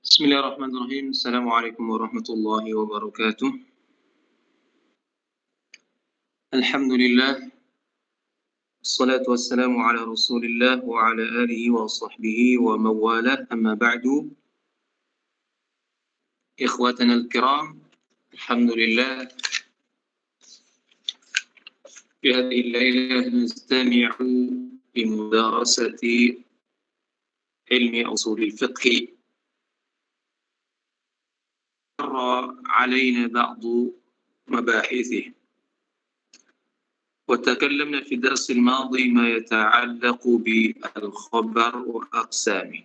بسم الله الرحمن الرحيم. السلام عليكم ورحمة الله وبركاته. الحمد لله، الصلاة والسلام على رسول الله وعلى آله وصحبه ومن والاه، أما بعد. إخواتنا الكرام، الحمد لله، في هذه الليلة نستمع لمدارسة علم أصول الفقه. مر علينا بعض مباحثه، وتكلمنا في الدرس الماضي ما يتعلق بالخبر وأقسامه،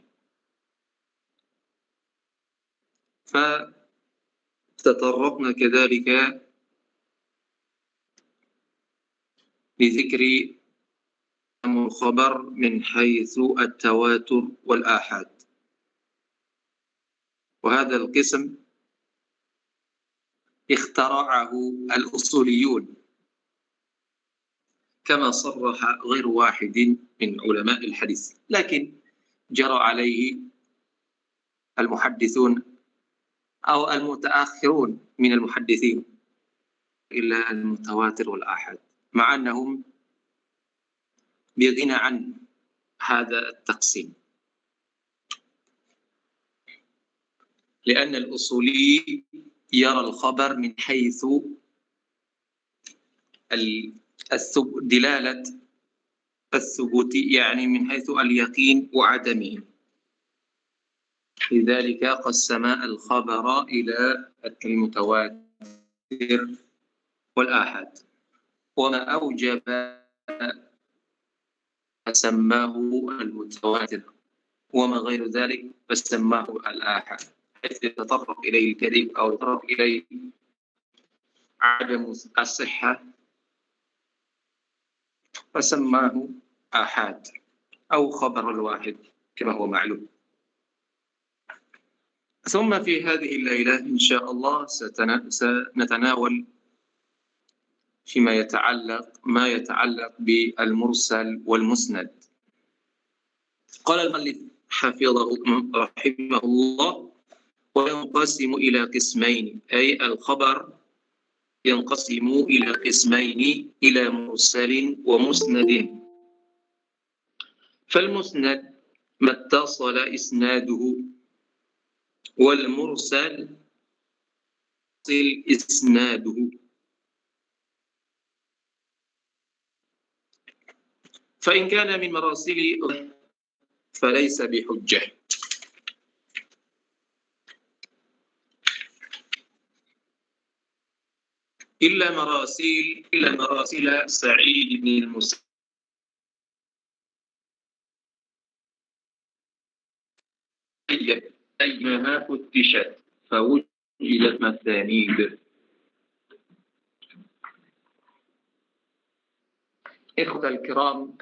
فتطرقنا كذلك لذكر الخبر من حيث التواتر والآحاد، وهذا القسم اخترعه الأصوليون كما صرح غير واحد من علماء الحديث، لكن جرى عليه المحدثون أو المتأخرون من المحدثين إلا المتواتر والآحاد، مع أنهم بغنى عن هذا التقسيم، لأن الأصولي يرى الخبر من حيث دلالة الثبوت، يعني من حيث اليقين وعدمه، لذلك قسم الخبر إلى المتواتر والآحاد، وما أوجب فسماه المتواتر، وما غير ذلك فسماه الآحاد، حيث يتطرق إليه الكذب أو يتطرق إليه عدم الصحة فسماه آحاد أو خبر الواحد كما هو معلوم. ثم في هذه الليلة إن شاء الله سنتناول فيما يتعلق بالمرسل والمسند. قال المؤلف رحمه الله: وينقسم إلى قسمين، أي الخبر ينقسم إلى قسمين، إلى مرسل ومسند. فالمسند ما اتصل إسناده، والمرسل يتصل إسناده. فإن كان من مراسل فليس بحجة. إلا مراسل سعيد بن المسيب أينها فتشت فوجدت مثانيد. إخوة الكرام،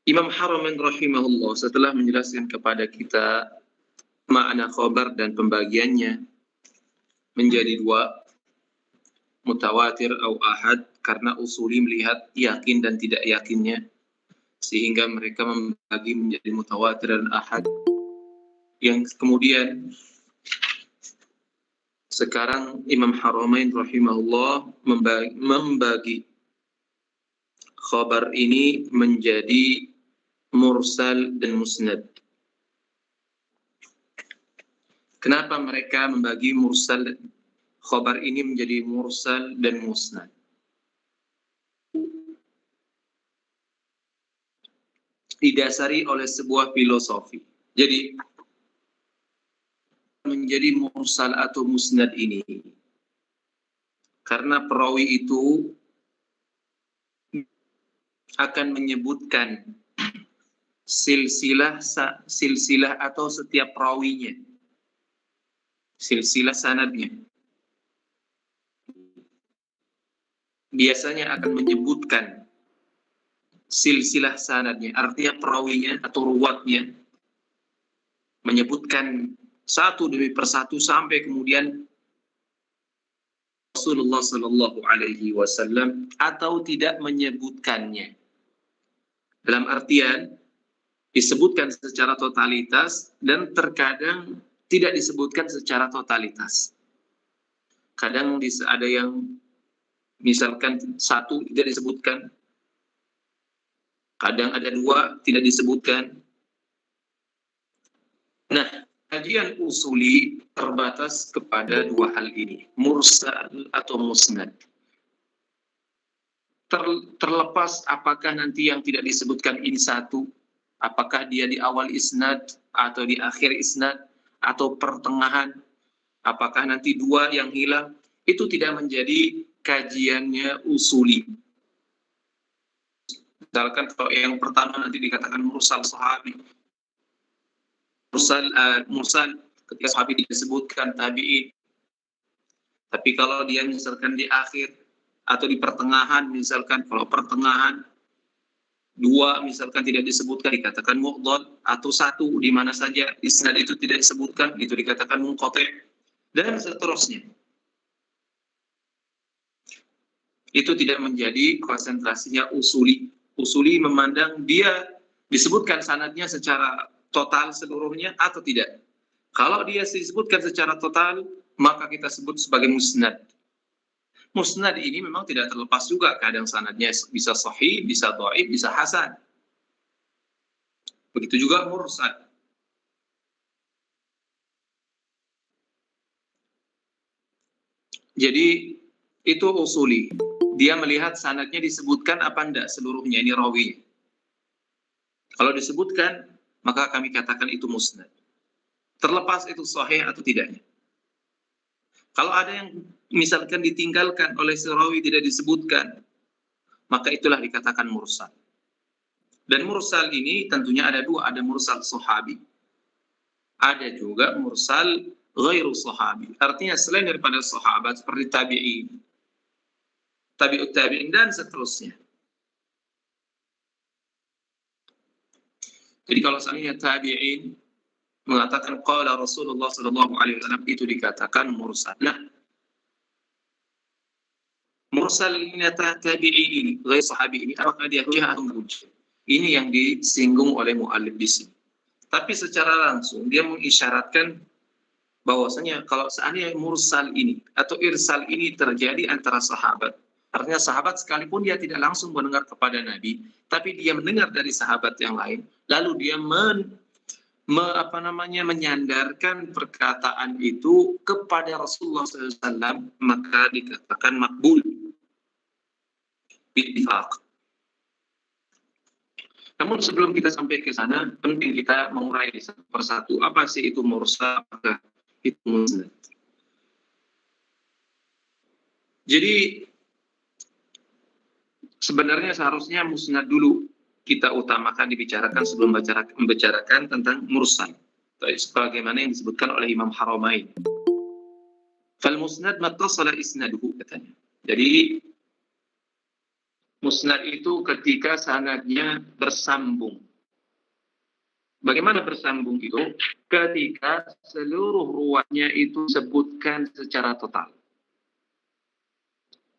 Imam Haramain rahimahullah setelah menjelaskan kepada kita makna khabar dan pembagiannya menjadi dua, mutawatir atau ahad, karena usuli melihat yakin dan tidak yakinnya, sehingga mereka membagi menjadi mutawatir dan ahad. Yang kemudian sekarang Imam Haramain rahimahullah membagi khabar ini menjadi mursal dan musnad. Kenapa mereka membagi khabar ini menjadi mursal dan musnad? Didasari oleh sebuah filosofi. Jadi menjadi mursal atau musnad ini karena perawi itu akan menyebutkan silsilah atau setiap perawinya, silsilah sanadnya. Biasanya akan menyebutkan silsilah sanadnya, artinya perawinya atau ruwatnya, menyebutkan satu demi persatu sampai kemudian Rasulullah Sallallahu Alaihi Wasallam, atau tidak menyebutkannya. Dalam artian disebutkan secara totalitas dan terkadang tidak disebutkan secara totalitas. Kadang ada yang misalkan satu tidak disebutkan, kadang ada dua tidak disebutkan. Nah, kajian usuli terbatas kepada dua hal ini, mursal atau musnad. Terlepas apakah nanti yang tidak disebutkan ini satu, apakah dia di awal isnad atau di akhir isnad atau pertengahan, apakah nanti dua yang hilang, itu tidak menjadi kajiannya usuli. Misalkan kalau yang pertama nanti dikatakan mursal sahabi, mursal ketika sahabi disebutkan tabi'in. Tapi kalau dia misalkan di akhir atau di pertengahan, misalkan kalau pertengahan dua misalkan tidak disebutkan dikatakan mu'dhal, atau satu di mana saja isnad itu tidak disebutkan itu dikatakan munqati', dan seterusnya. Itu tidak menjadi konsentrasinya usuli. Usuli memandang dia disebutkan sanadnya secara total seluruhnya atau tidak. Kalau dia disebutkan secara total, maka kita sebut sebagai musnad. Musnad ini memang tidak terlepas juga, kadang sanadnya bisa sahih, bisa dhaif, bisa hasan. Begitu juga mursal. Jadi itu usuli. Dia melihat sanadnya disebutkan apa enggak seluruhnya, ini rawi. Kalau disebutkan, maka kami katakan itu musnad. Terlepas itu sahih atau tidaknya. Kalau ada yang misalkan ditinggalkan oleh serawi tidak disebutkan, maka itulah dikatakan mursal. Dan mursal ini tentunya ada dua, ada mursal sahabi, ada juga mursal ghairu sahabi. Artinya selain daripada sahabat seperti tabi'in, tabi'ut tabi'in dan seterusnya. Jadi kalau seandainya tabi'in mengatakan qala Rasulullah sallallahu alaihi wasallam, itu dikatakan mursal. Nah, mursal ini tabi'i ini, ghair sahabi ini, apakah dia hujjah atau hujjah? Ini yang disinggung oleh mu'allif di sini. Tapi secara langsung dia mengisyaratkan bahwasanya kalau seandainya mursal ini atau irsal ini terjadi antara sahabat, artinya sahabat sekalipun dia tidak langsung mendengar kepada Nabi, tapi dia mendengar dari sahabat yang lain, lalu dia menyandarkan perkataan itu kepada Rasulullah SAW, maka dikatakan makbul bittifaq. Namun sebelum kita sampai ke sana, penting kita mengurai satu persatu. Apa sih itu mursal? Apakah itu musnad? Jadi sebenarnya seharusnya musnad dulu kita utamakan dibicarakan sebelum membicarakan tentang mursal. Sebagaimana yang disebutkan oleh Imam Haramain. Fal musnad mattasala isnaduhu, katanya. Jadi musnad itu ketika sanadnya bersambung. Bagaimana bersambung itu? Ketika seluruh ruwatnya itu sebutkan secara total.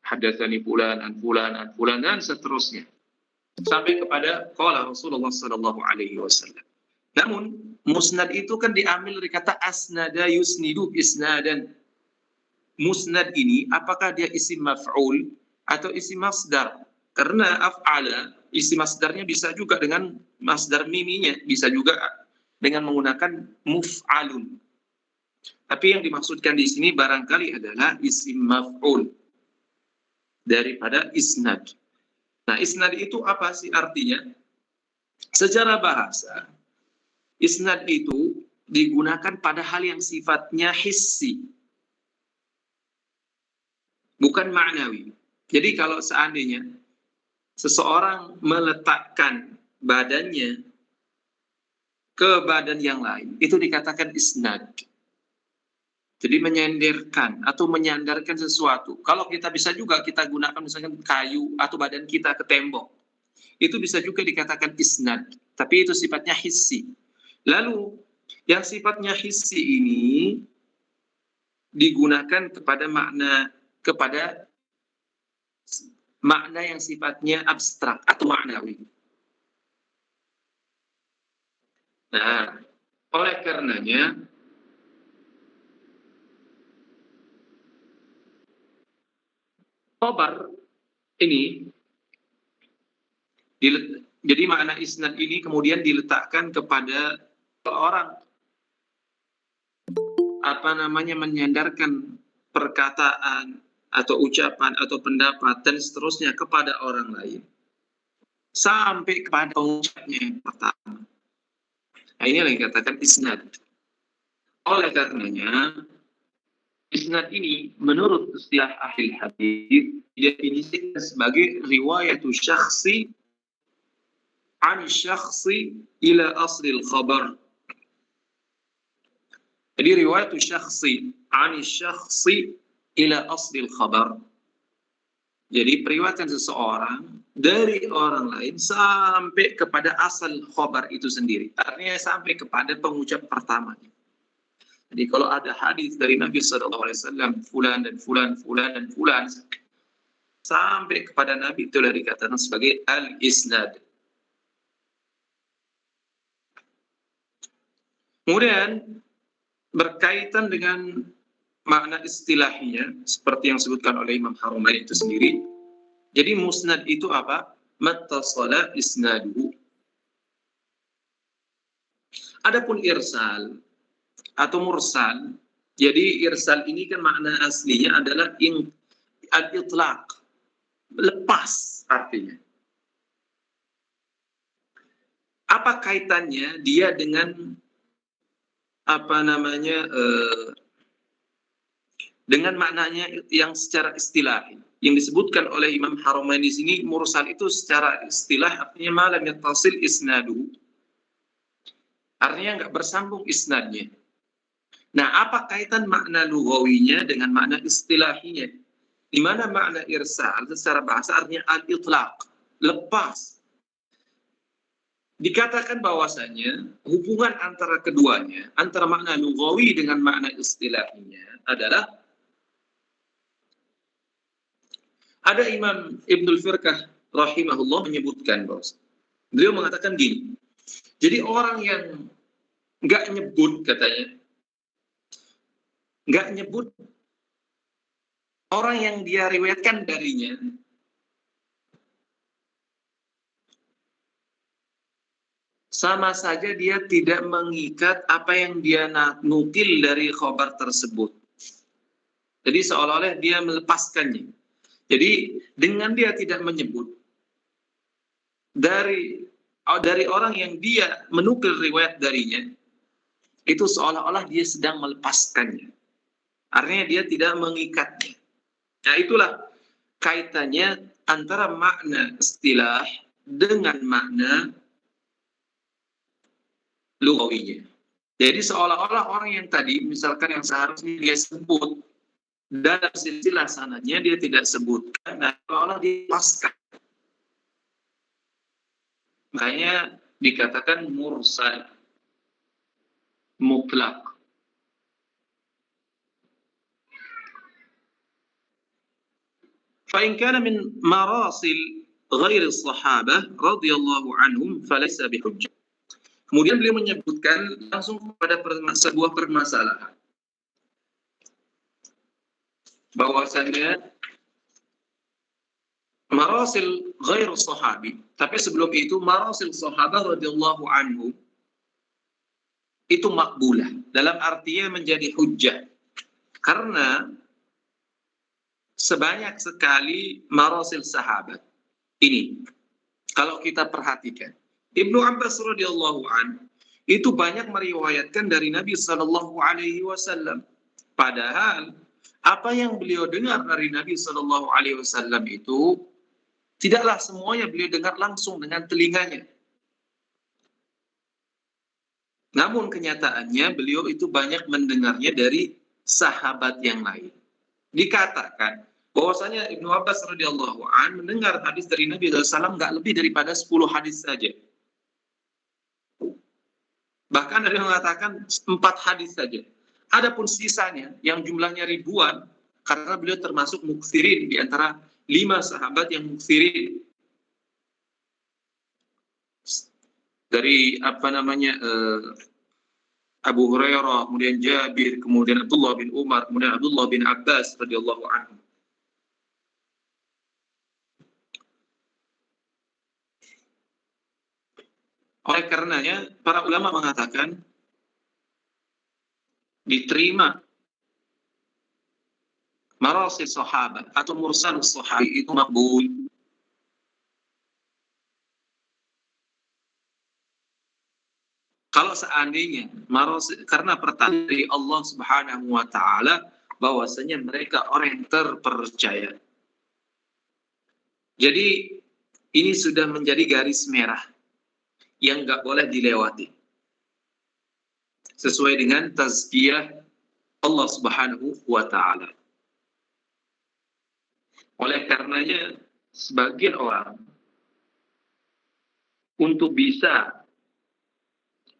Hadatsani fulan an fulan an fulan dan seterusnya. Sampai kepada qala Rasulullah sallallahu alaihi wasallam. Namun musnad itu kan diambil dari kata asnada yusnidu isnadan. Musnad ini apakah dia isim maf'ul atau isim masdar? Karena af'ala isim masdarnya bisa juga dengan masdar miminya, bisa juga dengan menggunakan muf'alun. Tapi yang dimaksudkan di sini barangkali adalah isim maf'ul daripada isnad. Nah, isnad itu apa sih artinya? Secara bahasa, isnad itu digunakan pada hal yang sifatnya hissi, bukan ma'nawi. Jadi kalau seandainya seseorang meletakkan badannya ke badan yang lain, itu dikatakan isnad. Jadi menyandarkan atau menyandarkan sesuatu. Kalau kita bisa juga kita gunakan misalkan kayu atau badan kita ke tembok. Itu bisa juga dikatakan isnad. Tapi itu sifatnya hissi. Lalu yang sifatnya hissi ini digunakan kepada makna yang sifatnya abstrak atau maknawi. Nah, oleh karenanya khabar ini jadi makna isnad ini kemudian diletakkan kepada orang menyandarkan perkataan atau ucapan atau pendapat dan seterusnya kepada orang lain sampai kepada pengucapnya yang pertama. Nah, ini yang dikatakan isnad. Oleh karenanya isnad ini menurut istilah ahli hadis didefinisikan sebagai riwayatu syakhsi an syakhsi ila aslil khabar. Jadi riwayatu syakhsi an syakhsi ila aslil khabar. Jadi periwayatan seseorang dari orang lain sampai kepada asal khabar itu sendiri. Artinya sampai kepada pengucap pertamanya. Jadi kalau ada hadis dari Nabi SAW, fulan dan fulan, fulan dan fulan, sampai kepada Nabi itu dikatakan sebagai al-isnad. Kemudian berkaitan dengan makna istilahnya seperti yang disebutkan oleh Imam Haramain itu sendiri. Jadi musnad itu apa? Mattasala isnaduhu. Adapun irsal atau mursal. Jadi irsal ini kan makna aslinya adalah al-itlaq, lepas artinya. Apa kaitannya dia dengan dengan maknanya yang secara istilahi yang disebutkan oleh Imam Haramain di sini? Mursal itu secara istilah artinya ma lam yattasil isnaduhu, artinya enggak bersambung isnadnya. Nah, apa kaitan makna lughawinya dengan makna istilahinya? Di mana makna irsal secara bahasa artinya al-itlaq, lepas. Dikatakan bahwasanya hubungan antara keduanya, antara makna lughawi dengan makna istilahinya adalah ada Imam Ibnul Firqah rahimahullah menyebutkan bahwa beliau mengatakan gini. Jadi orang yang enggak nyebut, katanya, enggak nyebut orang yang dia riwayatkan darinya, sama saja dia tidak mengikat apa yang dia nukil dari khabar tersebut. Jadi seolah-olah dia melepaskannya. Jadi dengan dia tidak menyebut dari orang yang dia menukil riwayat darinya, itu seolah-olah dia sedang melepaskannya. Artinya dia tidak mengikatnya. Nah, itulah kaitannya antara makna istilah dengan makna lughawinya. Jadi seolah-olah orang yang tadi, misalkan yang seharusnya dia sebut dalam silsilah sanadnya dia tidak sebutkan, dan seolah dilepaskan. Makanya dikatakan mursal, mutlak. Fa in kana min marasil ghairi sahabah radhiyallahu anhum falaysa bihujjah. Kemudian beliau menyebutkan langsung kepada sebuah permasalahan, bahwasanya marasil ghair sahabi, tapi sebelum itu marasil sahabah radhiyallahu anhu itu makbulah, dalam artinya menjadi hujjah, karena sebanyak sekali marasil sahabat ini. Kalau kita perhatikan, Ibnu Abbas radhiyallahu anhu itu banyak meriwayatkan dari Nabi sallallahu alaihi wasallam, padahal apa yang beliau dengar dari Nabi sallallahu alaihi wasallam itu tidaklah semuanya beliau dengar langsung dengan telinganya. Namun kenyataannya beliau itu banyak mendengarnya dari sahabat yang lain. Dikatakan bahwasanya Ibnu Abbas radhiyallahu an mendengar hadis dari Nabi sallallahu alaihi wasallam nggak lebih daripada 10 hadis saja. Bahkan ada yang mengatakan 4 hadis saja. Adapun sisanya yang jumlahnya ribuan, karena beliau termasuk muksirin di antara 5 sahabat yang muksirin. dari apa namanya Abu Hurairah, kemudian Jabir, kemudian Abdullah bin Umar, kemudian Abdullah bin Abbas radhiyallahu anhu. Oleh karenanya para ulama mengatakan diterima marasil sahabat atau mursal sahabi itu makbul. Kalau seandainya karena pertanda dari Allah Subhanahu wa taala bahwasanya mereka orang yang terpercaya. Jadi ini sudah menjadi garis merah yang nggak boleh dilewati. Sesuai dengan tazkiyah Allah Subhanahu wa taala. Oleh karenanya sebagian orang untuk bisa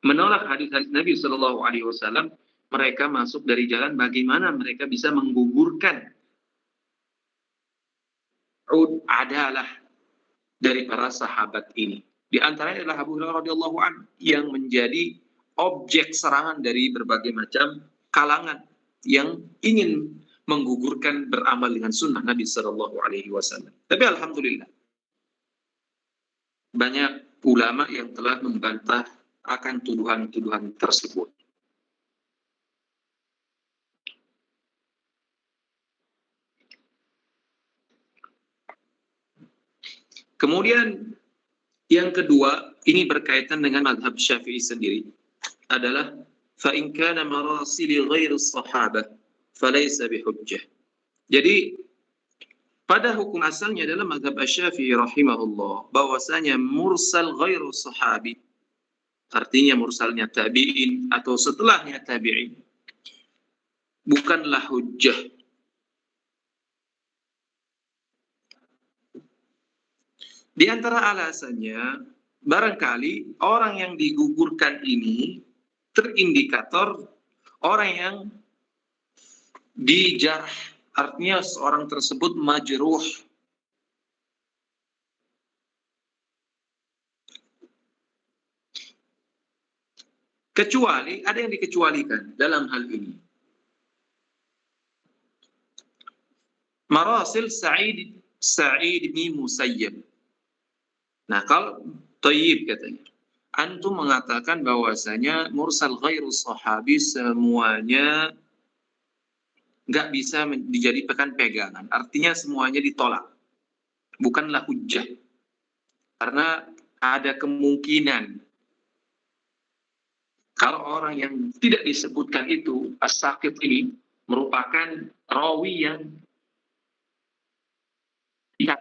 menolak hadis-hadis Nabi Shallallahu Alaihi Wasallam, mereka masuk dari jalan bagaimana mereka bisa menggugurkan adalah dari para sahabat ini. Di antaranya adalah Abu Hurairah radhiyallahu anhu yang menjadi objek serangan dari berbagai macam kalangan yang ingin menggugurkan beramal dengan sunnah Nabi Shallallahu Alaihi Wasallam. Tapi alhamdulillah banyak ulama yang telah membantah akan tuduhan-tuduhan tersebut. Kemudian yang kedua, ini berkaitan dengan mazhab Syafi'i sendiri, adalah fa in kana marasili ghairi sahabah falaysa bihujjah. Jadi pada hukum asalnya adalah mazhab Syafi'i rahimahullah bahwasanya mursal ghairu sahabi, artinya mursalnya tabi'in atau setelahnya tabi'in, bukanlah hujjah. Di antara alasannya, barangkali orang yang digugurkan ini terindikator orang yang dijarh, artinya seorang tersebut majruh. Kecuali, ada yang dikecualikan dalam hal ini. Marasil Sa'id bin Musayyib. Nah, kalau Thayyib katanya, antum mengatakan bahwasanya mursal ghairu sahabi semuanya nggak bisa dijadikan pegangan. Artinya semuanya ditolak. Bukanlah hujjah. Karena ada kemungkinan kalau orang yang tidak disebutkan itu, as-saqit ini, merupakan rawi yang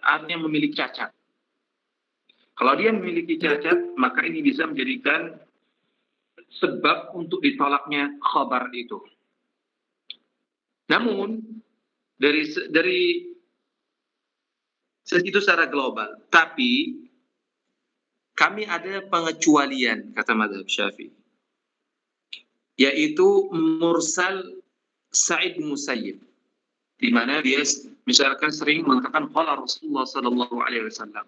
artinya memiliki cacat. Kalau dia memiliki cacat, maka ini bisa menjadikan sebab untuk ditolaknya khabar itu. Namun, dari itu secara global. Tapi, kami ada pengecualian, kata mazhab Syafi'i, yaitu mursal Sa'id bin Musayyib, di mana dia misalkan sering mengatakan qala Rasulullah sallallahu alaihi wasallam.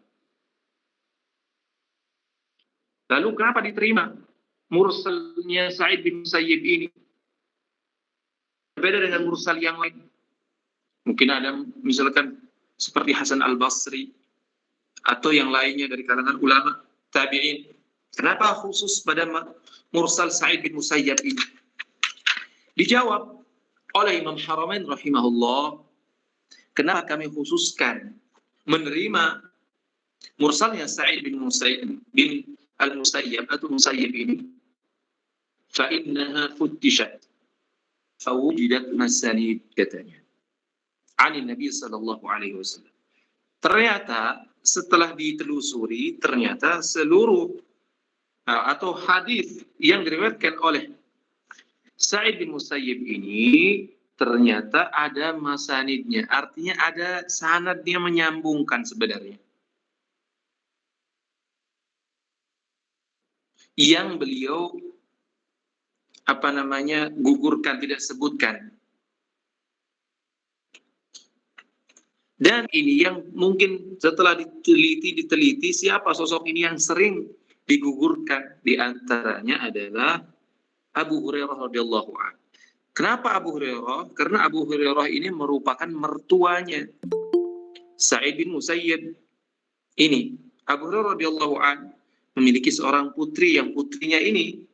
Lalu kenapa diterima mursalnya Sa'id bin Musayyib ini? Berbeda dengan mursal yang lain. Mungkin ada misalkan seperti Hasan al-Basri atau yang lainnya dari kalangan ulama tabi'in. Kenapa khusus pada mursal Sa'id bin Musayyib ini? Dijawab oleh Imam Haramain rahimahullah, kenapa kami khususkan menerima mursalnya Sa'id bin Musayyib bin al-Musayyib atau Musayyib ini? Fa innaha futtishat fawujidat masanid, katanya, ani Nabi sallallahu alaihi wasallam. Ternyata setelah ditelusuri, ternyata seluruh atau hadis yang diriwayatkan oleh Sa'id bin Musayyib ini ternyata ada masanidnya, artinya ada sanadnya menyambungkan sebenarnya. Yang beliau gugurkan, tidak sebutkan. Dan ini yang mungkin setelah diteliti siapa sosok ini yang sering digugurkan. Di antaranya adalah Abu Hurairah radhiyallahu anhu. Kenapa Abu Hurairah? Karena Abu Hurairah ini merupakan mertuanya Sa'id bin Musayyib. Ini Abu Hurairah radhiyallahu anhu memiliki seorang putri yang putrinya ini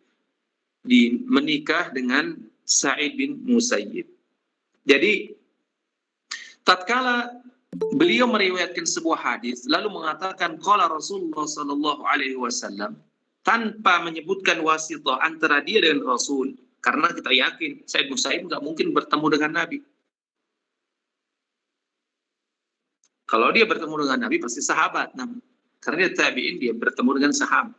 menikah dengan Sa'id bin Musayyib. Jadi tatkala beliau meriwayatkan sebuah hadis lalu mengatakan qala Rasulullah sallallahu alaihi wasallam tanpa menyebutkan wasithah antara dia dan Rasul, karena kita yakin Sa'id bin Musayyib nggak mungkin bertemu dengan Nabi. Kalau dia bertemu dengan Nabi pasti sahabat, karena dia tabi'in, dia bertemu dengan sahabat.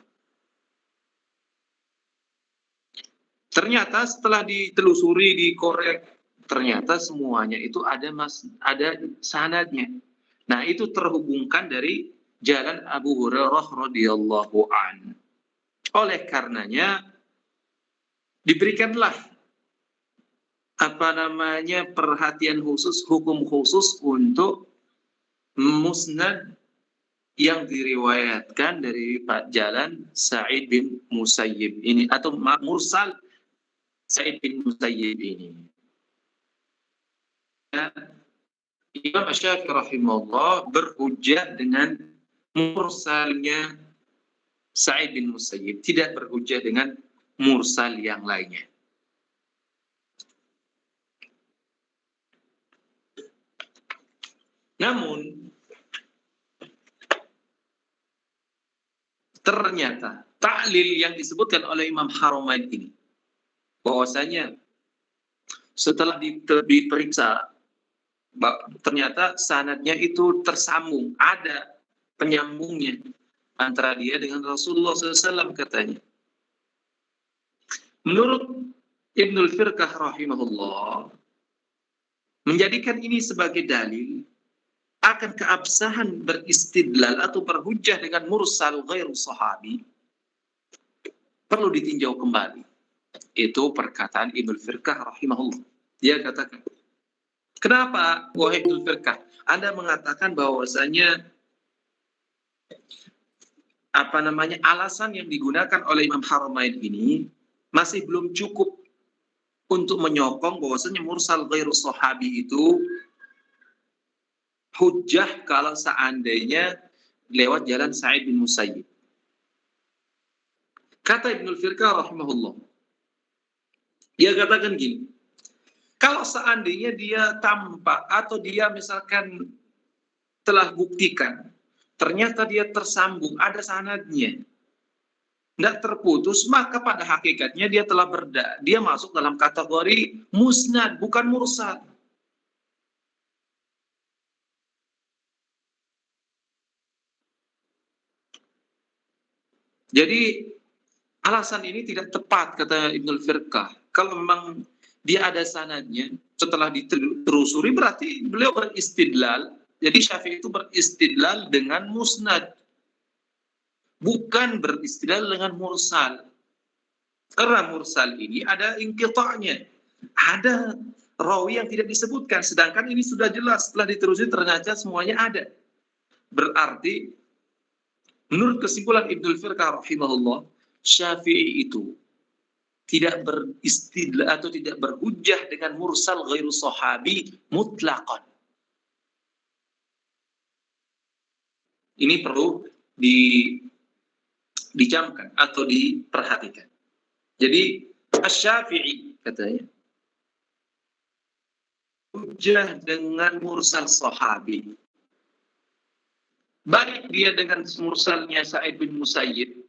Ternyata setelah ditelusuri, dikorek, ternyata semuanya itu ada sanadnya. Nah, itu terhubungkan dari jalan Abu Hurairah radhiyallahu an. Oleh karenanya diberikanlah perhatian khusus, hukum khusus untuk musnad yang diriwayatkan dari jalan Sa'id bin Musayyib ini, atau mursal Sa'id bin Musayyib ini. Imam Syafi'i rahimahullah berhujjah dengan mursalnya Sa'id bin Musayyib, tidak berhujjah dengan mursal yang lainnya. Namun ternyata ta'lil yang disebutkan oleh Imam Haramain ini, bahwasanya setelah diperiksa ternyata sanadnya itu tersambung, ada penyambungnya antara dia dengan Rasulullah SAW, katanya. Menurut Ibnul Firqah rahimahullah, menjadikan ini sebagai dalil akan keabsahan beristidlal atau berhujjah dengan mursal ghairu sahabi perlu ditinjau kembali. Itu perkataan Ibnul Firqah rahimahullah. Dia katakan, kenapa wahai Ibnul Firqah Anda mengatakan bahwasanya alasan yang digunakan oleh Imam Haramain ini masih belum cukup untuk menyokong bahwasanya mursal ghairu sahabi itu hujjah kalau seandainya lewat jalan Sa'id bin Musayyib. Kata Ibnul Firqah rahimahullah, dia katakan gini, kalau seandainya dia tampak atau dia misalkan telah buktikan, ternyata dia tersambung, ada sanadnya, tidak terputus, maka pada hakikatnya dia telah dia masuk dalam kategori musnad, bukan mursal. Jadi alasan ini tidak tepat, kata Ibnul Firqah. Kalau memang dia ada sanadnya, setelah ditelusuri berarti beliau beristidlal. Jadi Syafi'i itu beristidlal dengan musnad, bukan beristidlal dengan mursal. Karena mursal ini ada inqita'nya, ada rawi yang tidak disebutkan, sedangkan ini sudah jelas setelah ditelusuri ternyata semuanya ada. Berarti menurut kesimpulan Ibnul Firqah rahimahullah, Syafi'i itu tidak beristidlal atau tidak berhujjah dengan mursal ghairu sahabi mutlaqan. Ini perlu dicamkan atau diperhatikan. Jadi Asy-Syafi'i katanya hujjah dengan mursal sahabi, baik dia dengan mursalnya Sa'id bin Musayyib,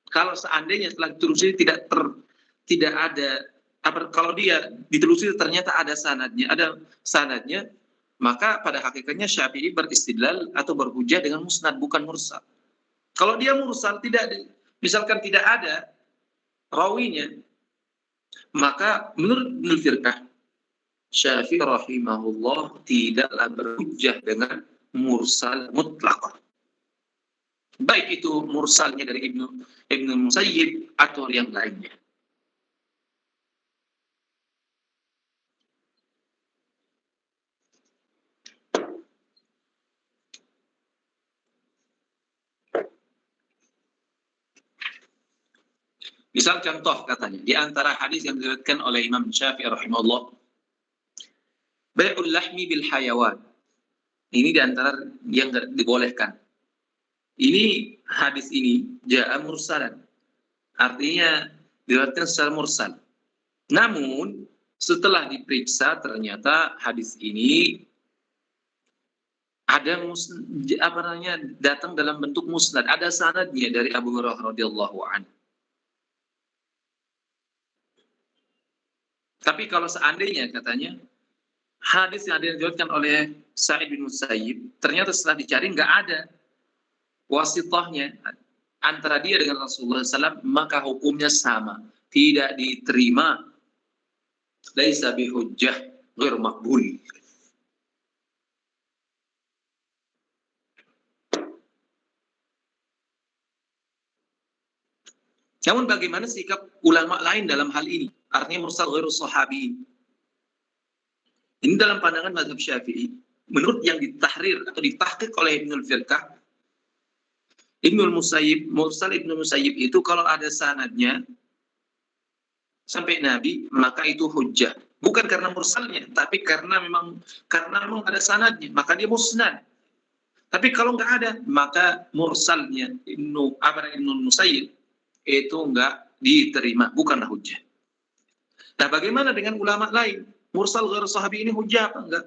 kalau seandainya setelah ditelusuri tidak ada, kalau dia ditelusuri ternyata ada sanadnya, maka pada hakikatnya Syafi'i beristidlal atau berhujjah dengan musnad, bukan mursal. Kalau dia mursal, misalkan tidak ada rawinya, maka menurut Ibnul Firqah, Syafi'i rahimahullah tidaklah berhujjah dengan mursal mutlaq, baik itu mursalnya dari Ibnu Musayyib atau yang lainnya. Misal contoh katanya, di antara hadis yang diriwayatkan oleh Imam Syafi'i rahimahullah, bai'ul lahmi bil hayawan. Ini di antara yang dibolehkan. Ini hadis ini ja'a mursalan. Artinya diriwayatkan secara mursal. Namun setelah diperiksa ternyata hadis ini ada datang dalam bentuk musnad, ada sanadnya dari Abu Hurairah radhiyallahu anhu. Tapi kalau seandainya katanya hadis yang diriwayatkan oleh Sa'id bin Musayyib ternyata setelah dicari nggak ada wasithahnya antara dia dengan Rasulullah SAW, maka hukumnya sama, tidak diterima, laisa bihujjah, ghair maqbul. Namun bagaimana sikap ulama lain dalam hal ini? Artinya mursal ghairu sahabi. Ini dalam pandangan mazhab Syafi'i, menurut yang ditahrir atau ditahqiq oleh Ibnul Firqah, Ibnul Musayyib, mursal Ibnul Musayyib itu kalau ada sanadnya sampai Nabi, maka itu hujjah. Bukan karena mursalnya, tapi karena memang ada sanadnya, maka dia musnad. Tapi kalau nggak ada, maka mursalnya Ibnul Musayyib itu nggak diterima, bukanlah hujjah. Nah, bagaimana dengan ulama lain? Mursal ghairu sahabi ini hujjah apa enggak?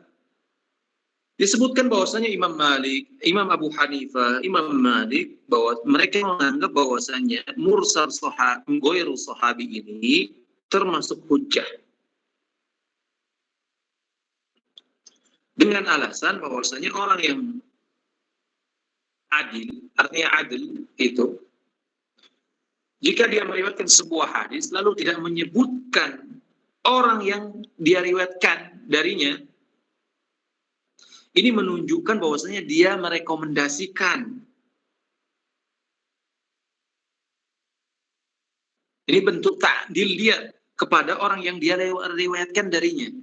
Disebutkan bahwasanya Imam Malik, Imam Abu Hanifah, Imam Malik, bahwa mereka menganggap bahwasanya mursal ghairu sahabi ini termasuk hujjah. Dengan alasan bahwasanya orang yang adil, artinya adil itu, jika dia meriwayatkan sebuah hadis lalu tidak menyebutkan orang yang dia riwayatkan darinya, ini menunjukkan bahwasanya dia merekomendasikan. Ini bentuk ta'dil dia kepada orang yang dia riwayatkan darinya.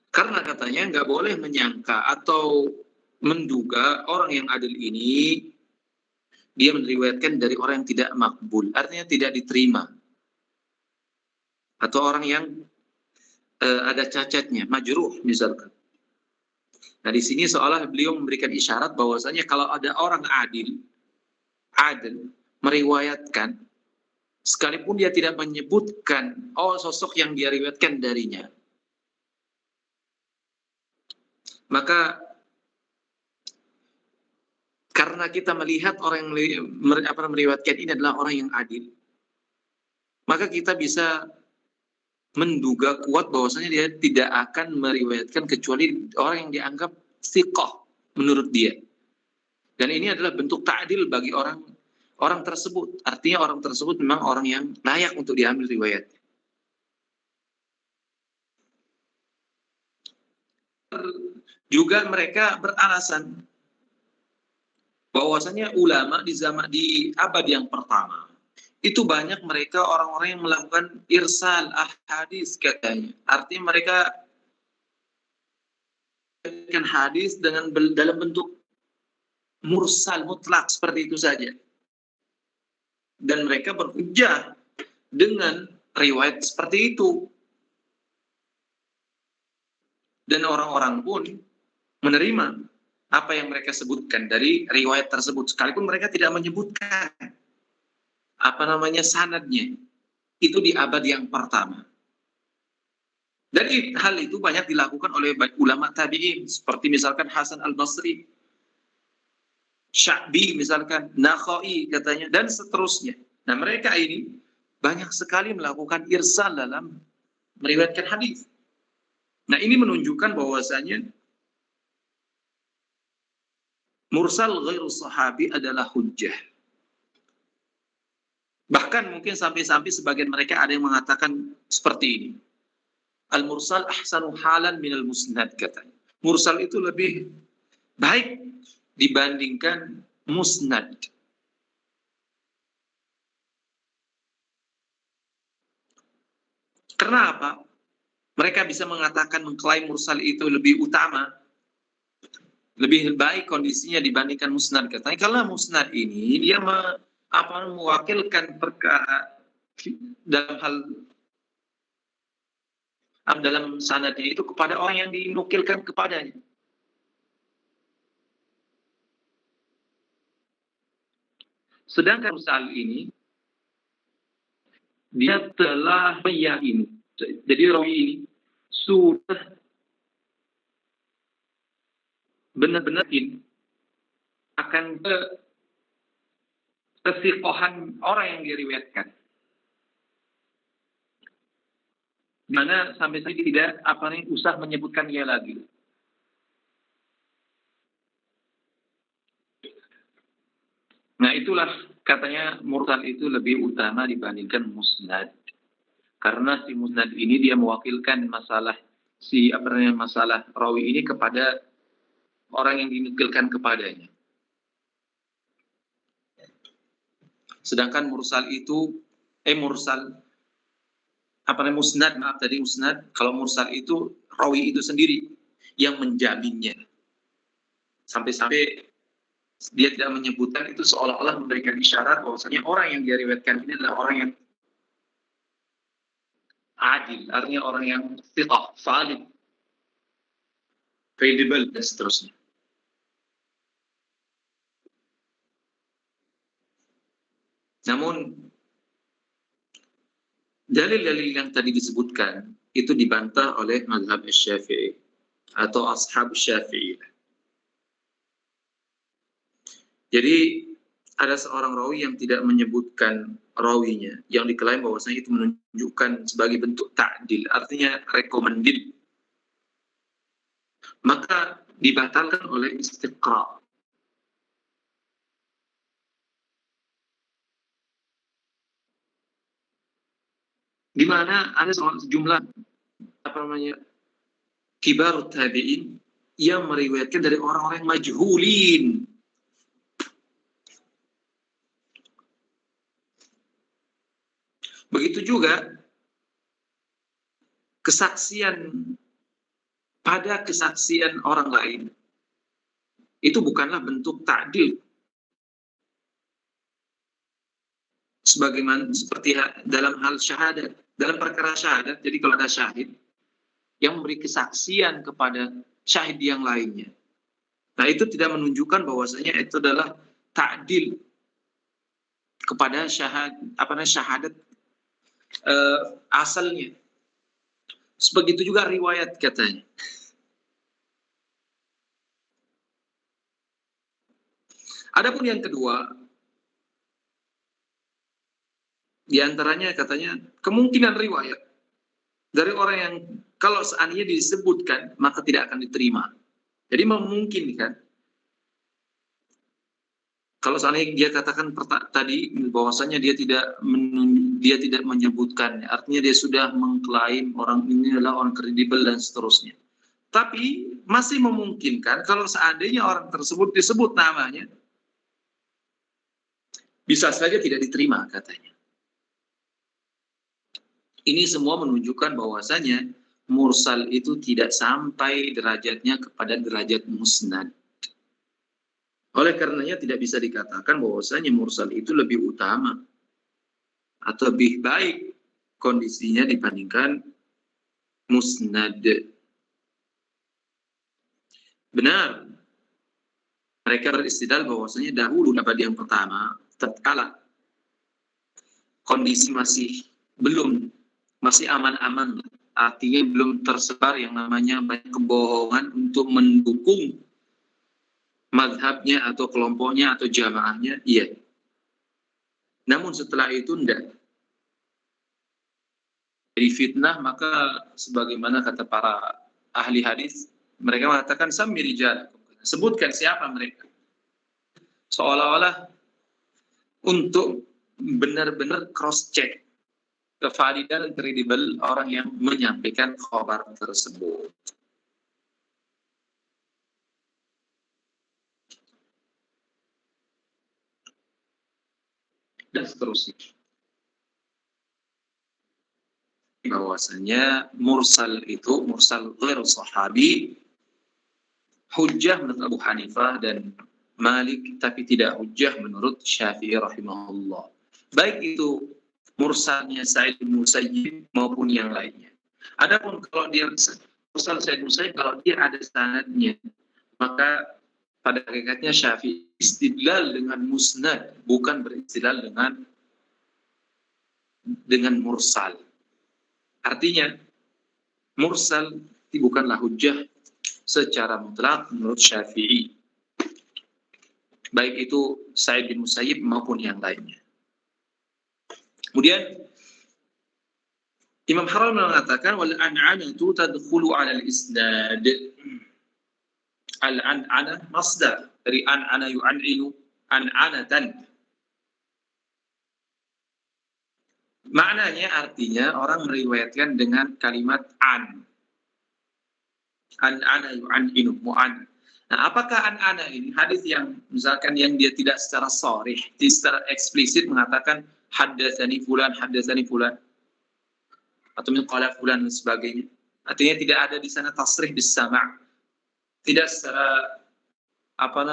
Karena katanya nggak boleh menyangka atau menduga orang yang adil ini dia meriwayatkan dari orang yang tidak makbul, artinya tidak diterima, atau orang yang ada cacatnya, majruh misalkan. Nah, di sini seolah beliau memberikan isyarat bahwasanya kalau ada orang adil meriwayatkan, sekalipun dia tidak menyebutkan sosok yang dia riwayatkan darinya, maka karena kita melihat orang yang meriwayatkan ini adalah orang yang adil, maka kita bisa menduga kuat bahwasanya dia tidak akan meriwayatkan kecuali orang yang dianggap thiqah menurut dia. Dan ini adalah bentuk ta'dil bagi orang tersebut. Artinya orang tersebut memang orang yang layak untuk diambil riwayat. Juga mereka beralasan bahwasanya ulama di abad yang pertama itu banyak mereka orang-orang yang melakukan irsal ahadis katanya. Artinya mereka melakukan hadis dalam bentuk mursal mutlak seperti itu saja. Dan mereka berhujjah dengan riwayat seperti itu. Dan orang-orang pun menerima apa yang mereka sebutkan dari riwayat tersebut, sekalipun mereka tidak menyebutkan sanadnya. Itu di abad yang pertama. Dan hal itu banyak dilakukan oleh ulama tabi'in, seperti misalkan Hasan al-Basri, Sya'bi misalkan, Nakhai katanya, dan seterusnya. Nah, mereka ini banyak sekali melakukan irsal dalam meriwayatkan hadis. Nah, ini menunjukkan bahwasanya mursal ghairu sahabi adalah hujjah. Bahkan mungkin sampai-sampai sebagian mereka ada yang mengatakan seperti ini. Al-mursal ahsanu halan minal musnad katanya. Mursal itu lebih baik dibandingkan musnad. Karena apa? Mereka bisa mengatakan mengklaim mursal itu lebih utama lebih baik kondisinya dibandingkan musnad katanya. Karena musnad ini dia mewakilkan perkara dalam sanadnya itu kepada orang yang dinukilkan kepadanya. Sedangkan mursal ini dia telah meyakini. Jadi rawi ini sudah benar-benar akan kesiqahan orang yang diriwayatkan. Mana sampai saja tidak usah menyebutkan dia lagi. Nah, itulah katanya mursal itu lebih utama dibandingkan musnad. Karena si musnad ini dia mewakilkan masalah masalah rawi ini kepada orang yang dinukilkan kepadanya. Sedangkan musnad, kalau mursal itu rawi itu sendiri yang menjaminnya. Sampai-sampai dia tidak menyebutkan itu seolah-olah memberikan isyarat bahwasanya orang yang dia riwayatkan ini adalah orang yang adil, artinya orang yang thiqah, salih, credible, dan seterusnya. Namun dalil-dalil yang tadi disebutkan itu dibantah oleh mazhab Syafi'i atau ashab Syafi'i. Jadi ada seorang rawi yang tidak menyebutkan rawinya, yang diklaim bahwasanya itu menunjukkan sebagai bentuk ta'dil, artinya recommended, maka dibatalkan oleh istiqra'. Di mana ada sejumlah kibar tabi'in yang meriwayatkan dari orang-orang majhulin. Begitu juga pada kesaksian orang lain itu bukanlah bentuk ta'dil. Sebagaimana seperti dalam hal syahadat, dalam perkara syahadat, jadi kalau ada syahid yang memberi kesaksian kepada syahid yang lainnya, nah itu tidak menunjukkan bahwasanya itu adalah ta'dil kepada syahadat asalnya. Begitu juga riwayat katanya. Adapun yang kedua, di antaranya katanya kemungkinan riwayat dari orang yang kalau seandainya disebutkan maka tidak akan diterima. Jadi memungkinkan kalau seandainya dia katakan tadi bahwasanya dia tidak menyebutkan, artinya dia sudah mengklaim orang ini adalah orang kredibel dan seterusnya. Tapi masih memungkinkan kalau seandainya orang tersebut disebut namanya, bisa saja tidak diterima katanya. Ini semua menunjukkan bahwasanya mursal itu tidak sampai derajatnya kepada derajat musnad. Oleh karenanya tidak bisa dikatakan bahwasanya mursal itu lebih utama atau lebih baik kondisinya dibandingkan musnad. Benar, mereka beristidlal bahwasanya dahulu pada yang pertama, tatkala kondisi masih aman-aman, artinya belum tersebar yang namanya banyak kebohongan untuk mendukung mazhabnya atau kelompoknya atau jamaahnya, iya. Namun setelah itu tidak. Jadi fitnah, maka sebagaimana kata para ahli hadis, mereka mengatakan sammi rijal, sebutkan siapa mereka. Seolah-olah untuk benar-benar cross check kevalidan kredibel orang yang menyampaikan khabar tersebut. Dan seterusnya. Bahwasanya mursal itu, mursal ghair sahabi, hujjah menurut Abu Hanifah dan Malik, tapi tidak hujjah menurut Syafi'i rahimahullah. Baik itu mursalnya Sa'id bin Musayyib maupun yang lainnya. Adapun kalau dia mursal Sa'id bin Musayyib, kalau dia ada sanadnya, maka pada hakikatnya Syafi'i istidlal dengan musnad, bukan beristidlal dengan mursal. Artinya mursal bukanlah hujjah secara mutlak menurut Syafi'i, baik itu Sa'id bin Musayyib maupun yang lainnya. Kemudian Imam Haram mengatakan wal an'anatu tadkhulu 'ala al-isnad. Al-an'anah masdar dari an'ana yu'an'inu an'anatan. Maknanya artinya orang meriwayatkan dengan kalimat an. An-ana yu'an'inu mu'an. Nah, apakah an-ana ini hadis yang misalkan yang dia tidak secara sharih, secara eksplisit mengatakan haddatsani fulan atau min qala fulan dan sebagainya. Artinya tidak ada di sana tasrih bis sama'. Tidak secara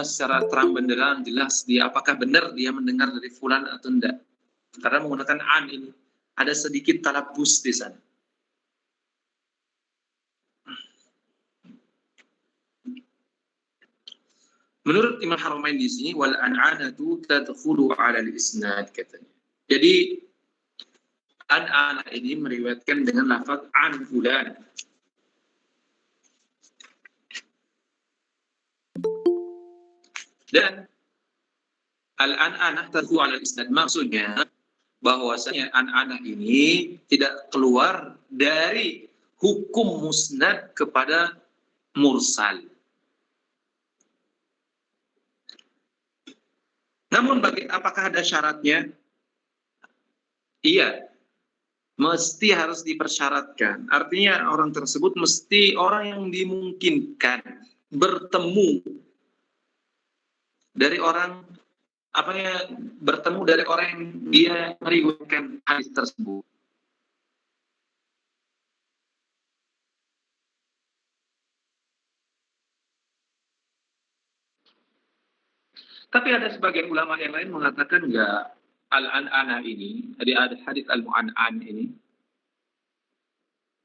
secara terang benderang jelas dia apakah benar dia mendengar dari fulan atau tidak. Karena menggunakan an ini ada sedikit talabbus di sana. Menurut Imam Haramain di sini wal an'anatu tadkhulu 'ala al-isnad katanya. Jadi an-ana ini meriwayatkan dengan lafaz an fulan. Dan al-an'anah tadkhulu 'ala al-isnad maksudnya bahwasanya an-ana ini tidak keluar dari hukum musnad kepada mursal. Namun apakah ada syaratnya? Iya, mesti harus dipersyaratkan. Artinya orang tersebut mesti orang yang dimungkinkan bertemu dari orang bertemu dari orang yang dia meriwayatkan hadis tersebut. Tapi ada sebagian ulama yang lain mengatakan enggak, al-an'ana ini, ada hadis al-mu'an'an ini,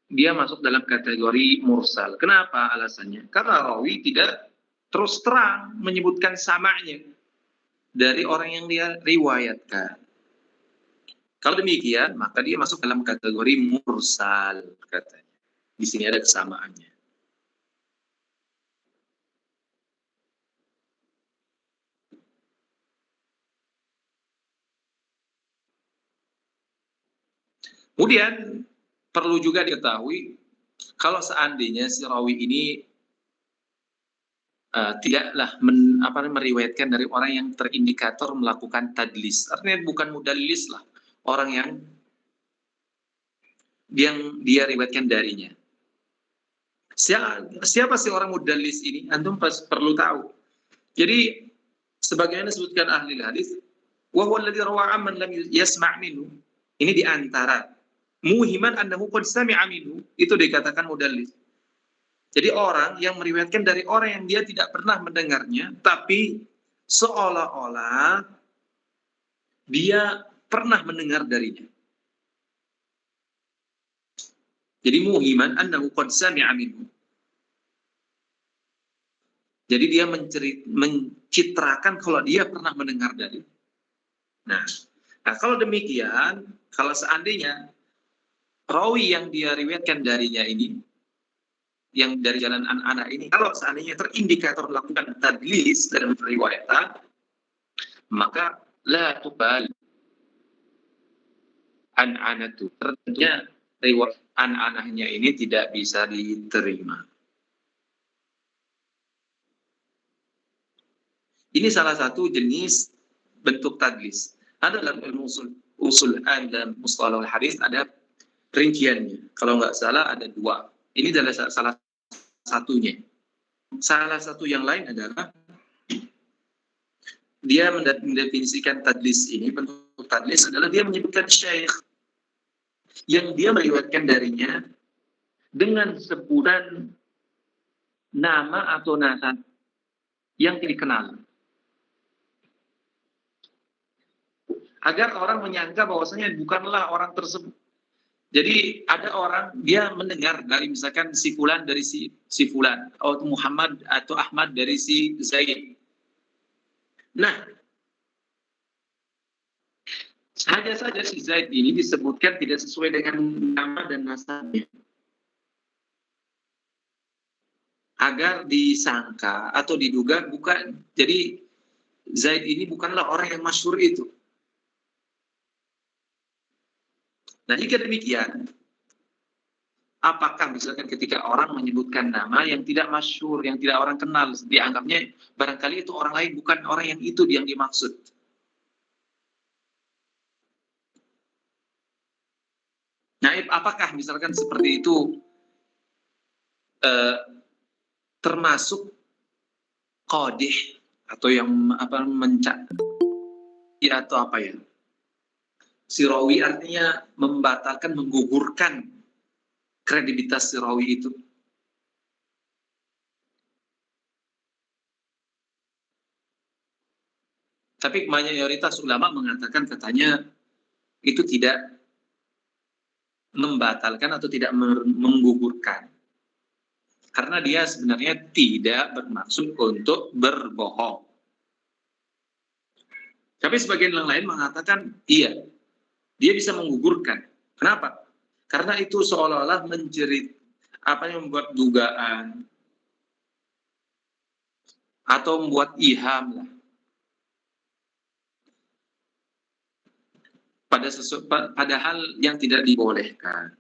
dia masuk dalam kategori mursal. Kenapa alasannya? Karena rawi tidak terus terang menyebutkan samanya dari orang yang dia riwayatkan. Kalau demikian, maka dia masuk dalam kategori mursal, katanya. Di sini ada kesamaannya. Kemudian perlu juga diketahui kalau seandainya si rawi ini tidaklah meriwayatkan dari orang yang terindikator melakukan tadlis. Artinya bukan mudallis lah, orang yang dia riwayatkan darinya. Siapa sih orang mudallis ini? Antum perlu tahu. Jadi sebagaimana disebutkan ahli hadis, wa huwa alladhi rawa'a man lam yasma' minhu. Ini di antara muhiman annahu qad sami'a minhu, itu dikatakan mudallis. Jadi orang yang meriwayatkan dari orang yang dia tidak pernah mendengarnya, tapi seolah-olah dia pernah mendengar darinya. Jadi muhiman annahu qad sami'a minhu. Jadi dia mencitrakan kalau dia pernah mendengar dari. Nah, kalau demikian, kalau seandainya rawi yang dia riwayatkan darinya ini, yang dari jalan an-ana ini, kalau seandainya terindikator melakukan tadlis dalam riwayatan, maka la tuqbal an-anatu. Tentunya riwayat an-anahnya ini tidak bisa diterima. Ini salah satu jenis bentuk tadlis. Ada dalam ilmu usul dan mustalahul hadis ada rinciannya. Kalau nggak salah ada 2. Ini adalah salah satunya. Salah satu yang lain adalah dia mendefinisikan tadlis ini, bentuk tadlis adalah dia menyebutkan syekh yang dia meriwayatkan darinya dengan sebutan nama atau nasab yang dikenal. Agar orang menyangka bahwasanya bukanlah orang tersebut. Jadi ada orang dia mendengar dari misalkan si fulan dari si fulan, atau Muhammad atau Ahmad dari si Zaid. Nah, saja si Zaid ini disebutkan tidak sesuai dengan nama dan nasabnya. Agar disangka atau diduga bukan. Jadi Zaid ini bukanlah orang yang masyhur itu. Nah, jika demikian, apakah misalkan ketika orang menyebutkan nama yang tidak masyhur, yang tidak orang kenal, dianggapnya barangkali itu orang lain, bukan orang yang itu yang dimaksud. Nah, apakah misalkan seperti itu termasuk qadih atau yang atau apa ya? Sirawi artinya membatalkan, menggugurkan kredibilitas si rawi itu. Tapi mayoritas ulama mengatakan katanya itu tidak membatalkan atau tidak menggugurkan. Karena dia sebenarnya tidak bermaksud untuk berbohong. Tapi sebagian yang lain mengatakan iya, dia bisa menggugurkan. Kenapa? Karena itu seolah-olah membuat dugaan atau membuat iham lah. Padahal yang tidak dibolehkan.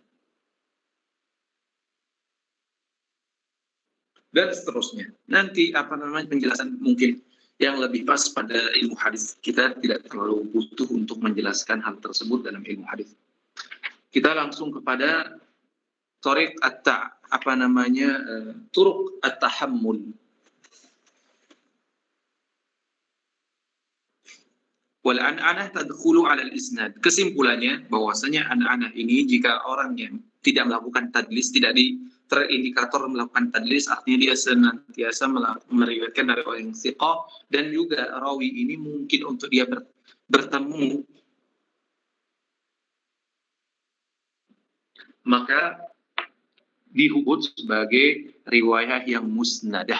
Dan seterusnya. Nanti penjelasan mungkin yang lebih pas pada ilmu hadis. Kita tidak terlalu butuh untuk menjelaskan hal tersebut dalam ilmu hadis. Kita langsung kepada turuk at-tahammul. Wal an'anah tadkhulu 'ala al-isnad. Kesimpulannya bahwasanya an'anah ini jika orang yang tidak melakukan tadlis, tidak terindikator melakukan tadlis, artinya dia senantiasa meriwayatkan dari orang yang thiqah, dan juga rawi ini mungkin untuk dia bertemu, maka disebut sebagai riwayat yang musnadah,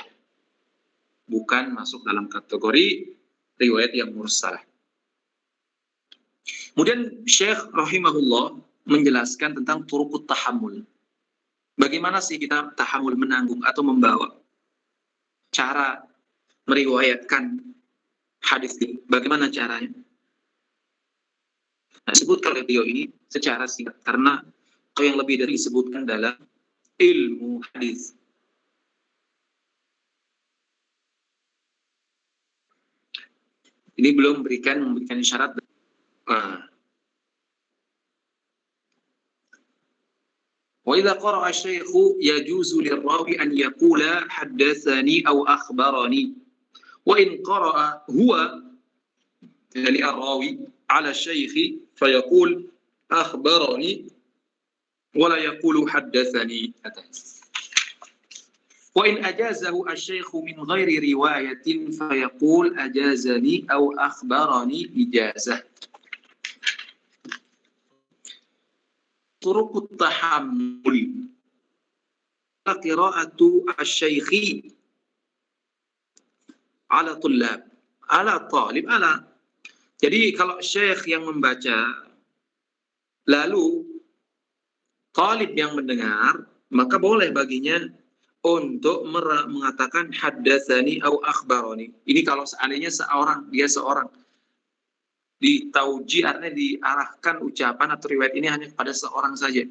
bukan masuk dalam kategori riwayat yang mursalah. Kemudian Syekh rahimahullah menjelaskan tentang turukut tahammul. Bagaimana sih kita tahammul, menanggung atau membawa? Cara meriwayatkan hadis ini, bagaimana caranya? Nah, sebutkan oleh beliau ini secara singkat, karena yang lebih dari disebutkan dalam ilmu hadis. Ini belum memberikan syarat. وإذا قرأ الشيخ يجوز للراوي أن يقول حدثني أو أخبرني وإن قرأ هو يعني الراوي على الشيخ فيقول أخبرني ولا يقول حدثني. وإن أجازه الشيخ من غير رواية فيقول أجازني أو أخبرني إجازة. طرق التحمل قراءة الشيخ على طلاب على طالب على. Jadi kalau syekh yang membaca lalu talib yang mendengar, maka boleh baginya untuk mengatakan haddatsani au akhbarani. Ini kalau seandainya dia seorang ditauji, artinya diarahkan ucapan atau riwayat ini hanya kepada seorang saja.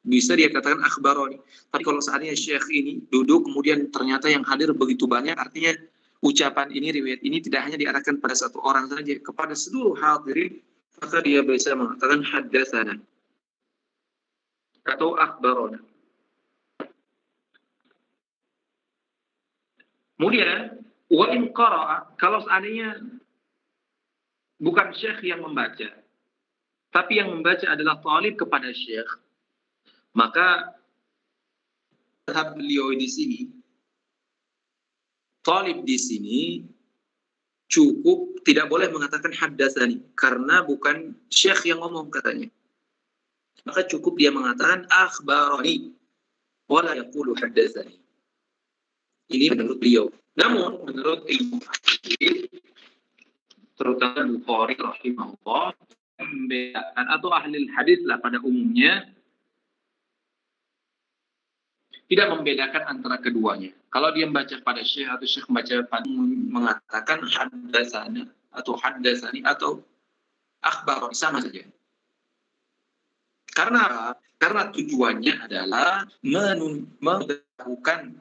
Bisa dia katakan akhbarani. Tapi kalau seandainya syekh ini duduk, kemudian ternyata yang hadir begitu banyak, artinya ucapan ini, riwayat ini tidak hanya diarahkan pada satu orang saja, kepada seluruh hadirin, maka dia bisa mengatakan haddatsana atau akhbarana. Kemudian wa in qara'a, kalau seandainya bukan syekh yang membaca, tapi yang membaca adalah talib kepada syekh, maka Tahap beliau di sini, talib di sini cukup tidak boleh mengatakan haddatsani karena bukan syekh yang ngomong katanya. Maka cukup dia mengatakan akhbarani wala yaqulu haddatsani. Ini menurut beliau. Namun menurut ilmu hadis, terutama Bukhari rahimahullah, membedakan atau ahli hadis lah pada umumnya tidak membedakan antara keduanya. Kalau dia membaca pada syekh atau syekh membaca pada mengatakan haddatsana atau haddatsani atau akhbar sama saja. Karena tujuannya adalah mengetahukan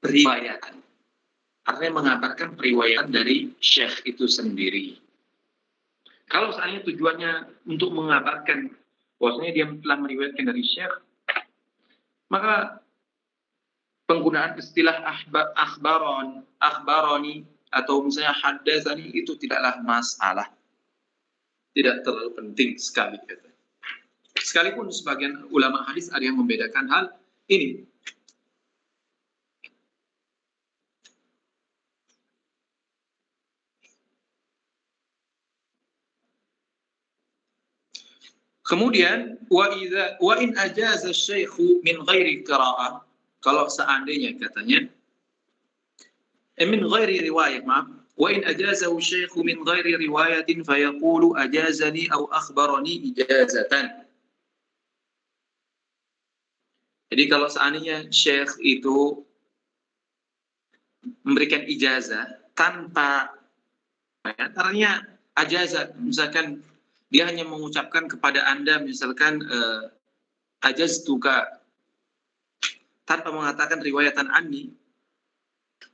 periwayatan. Artinya mengabarkan periwayatan dari syekh itu sendiri. Kalau seandainya tujuannya untuk mengabarkan bahwasanya dia telah meriwayatkan dari syekh, maka penggunaan istilah akhbaroni atau misalnya haddatsani itu tidaklah masalah. Tidak terlalu penting sekali. Sekalipun sebagian ulama hadis ada yang membedakan hal ini. Kemudian wa in ajaza asy-syaikhu min ghairi qira'ah, kalau seandainya katanya min ghairi riwayah, maaf, wa in ajazahu asy-syaikhu min ghairi riwayatin fayaqulu ajazani aw akhbarani ijazatan. Jadi kalau seandainya syekh itu memberikan ijazah tanpa artinya ajazah, misalkan dia hanya mengucapkan kepada Anda misalkan ajaztuka tanpa mengatakan riwayatan anni,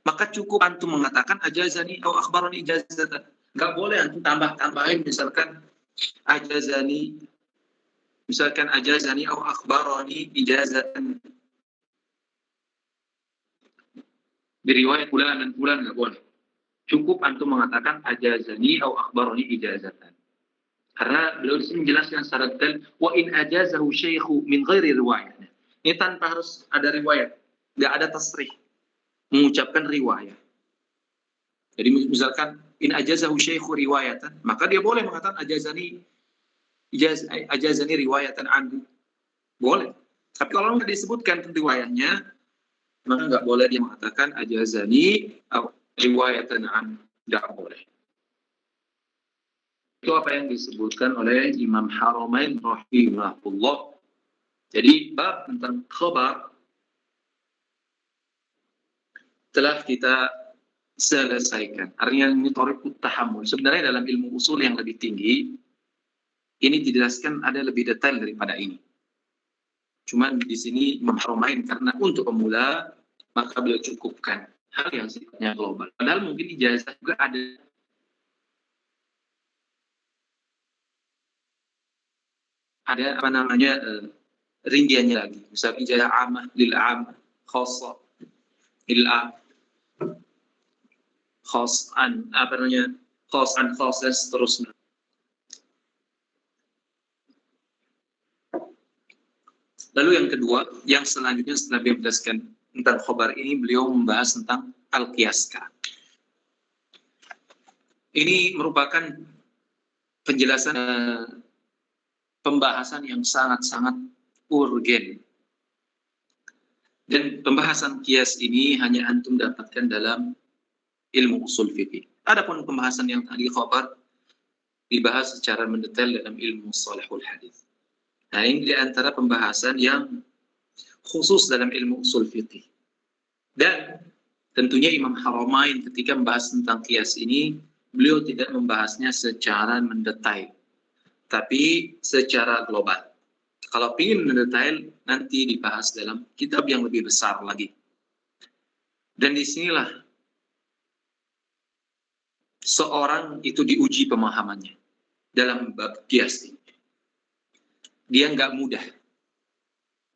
maka cukup antum mengatakan ajazani atau akhbarani ijazatan. Enggak boleh antum tambah-tambahin misalkan ajazani atau akhbarani ijazatan. Di riwayat fulan dan fulan enggak boleh. Cukup antum mengatakan ajazani atau akhbarani ijazatan. Karena beliau di sini menjelaskan secara detail wa in ajazahu syaikhu min ghairi riwayah. Ini tanpa harus ada riwayat, enggak ada tasrih mengucapkan riwayat. Jadi misalkan in ajazahu syaikhu riwayatan, maka dia boleh mengatakan ajazani riwayatan anhu. Boleh. Tapi kalau enggak disebutkan riwayatnya, maka enggak boleh dia mengatakan ajazani riwayatan anhu. Enggak boleh. Itu apa yang disebutkan oleh Imam Haramain rahimahullah. Jadi bab tentang khabar telah kita selesaikan. Artinya ini thariqut tahammul. Sebenarnya dalam ilmu usul yang lebih tinggi ini dijelaskan ada lebih detail daripada ini. Cuman di sini Imam Haramain karena untuk pemula maka beliau cukupkan hal yang sifatnya global. Padahal mungkin ijazah juga ada rinciannya lagi. Misal ijazah amah lil amah, khassah lil am, khassan khasses terus. Lalu yang kedua, yang selanjutnya setelah beliau menjelaskan tentang khabar ini, beliau membahas tentang al-qiyaska. Ini merupakan penjelasan pembahasan yang sangat-sangat urgen. Dan pembahasan qiyas ini hanya antum dapatkan dalam ilmu usul fikih. Adapun pembahasan yang tadi khabar dibahas secara mendetail dalam ilmu shalihul hadis. Nah, ini di antara pembahasan yang khusus dalam ilmu usul fikih. Dan tentunya Imam Haramain ketika membahas tentang qiyas ini, beliau tidak membahasnya secara mendetail, tapi secara global. Kalau ingin mendetail, nanti dibahas dalam kitab yang lebih besar lagi. Dan disinilah seorang itu diuji pemahamannya dalam bab qiyas ini. Dia nggak mudah.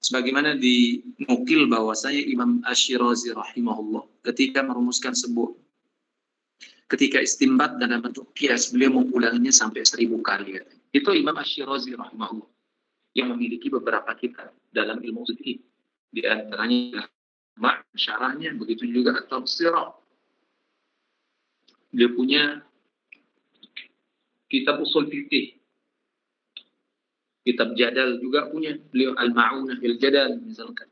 Sebagaimana dinukil bahwasanya Imam Asy-Syirazi rahimahullah ketika merumuskan ketika istinbat dalam bentuk qiyas, beliau mengulanginya sampai 1000 kali. Itu Imam Asy-Syirazi rahimahullah yang memiliki beberapa kitab dalam ilmu fikih. Di antaranya syarahnya, begitu juga at-tafsirah. Dia punya kitab usul fikih, kitab jadal juga punya beliau, Al-Ma'unah fil Jadal misalkan,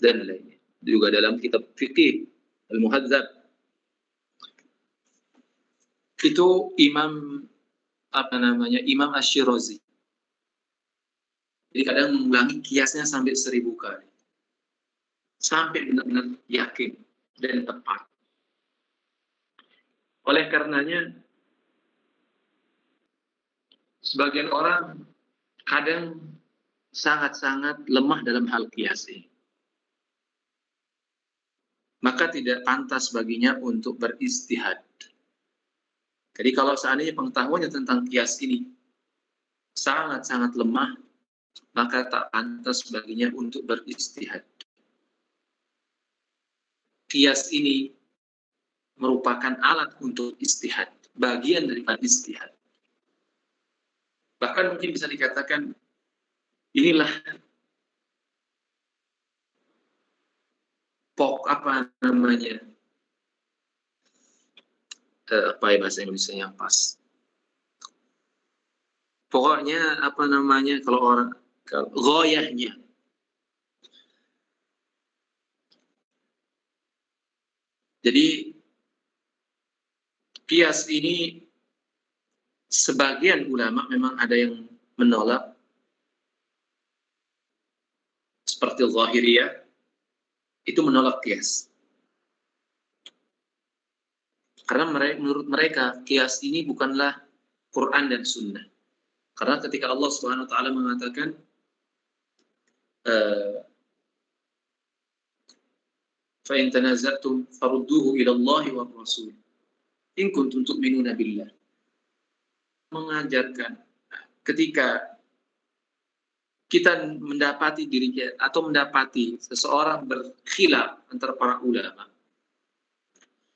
dan lainnya. Juga dalam kitab fikih Al-Muhadzab. Itu Imam Imam Asy-Syirazi. Jadi kadang mengulangi kiasnya sampai 1000 kali. Sampai benar-benar yakin dan tepat. Oleh karenanya, sebagian orang kadang sangat-sangat lemah dalam hal kias ini. Maka tidak pantas baginya untuk beristihad. Jadi kalau seandainya pengetahuannya tentang kias ini sangat-sangat lemah, maka tak pantas baginya untuk beristihad. Kias ini merupakan alat untuk istihad, bagian daripada istihad. Bahkan mungkin bisa dikatakan inilah bahasa Indonesia yang pas. Pokoknya kalau orang ghoyahnya. Jadi kias ini sebagian ulama memang ada yang menolak, seperti Zahiriyah itu menolak kias. Karena menurut mereka kias ini bukanlah Quran dan Sunnah. Karena ketika Allah Subhanahu wa taala mengatakan fa in tanaza'tum farudduhu ila Allah wa Rasul in kuntum tu'minuna billah. Mengajarkan ketika kita mendapati seseorang berkhilaf antara para ulama,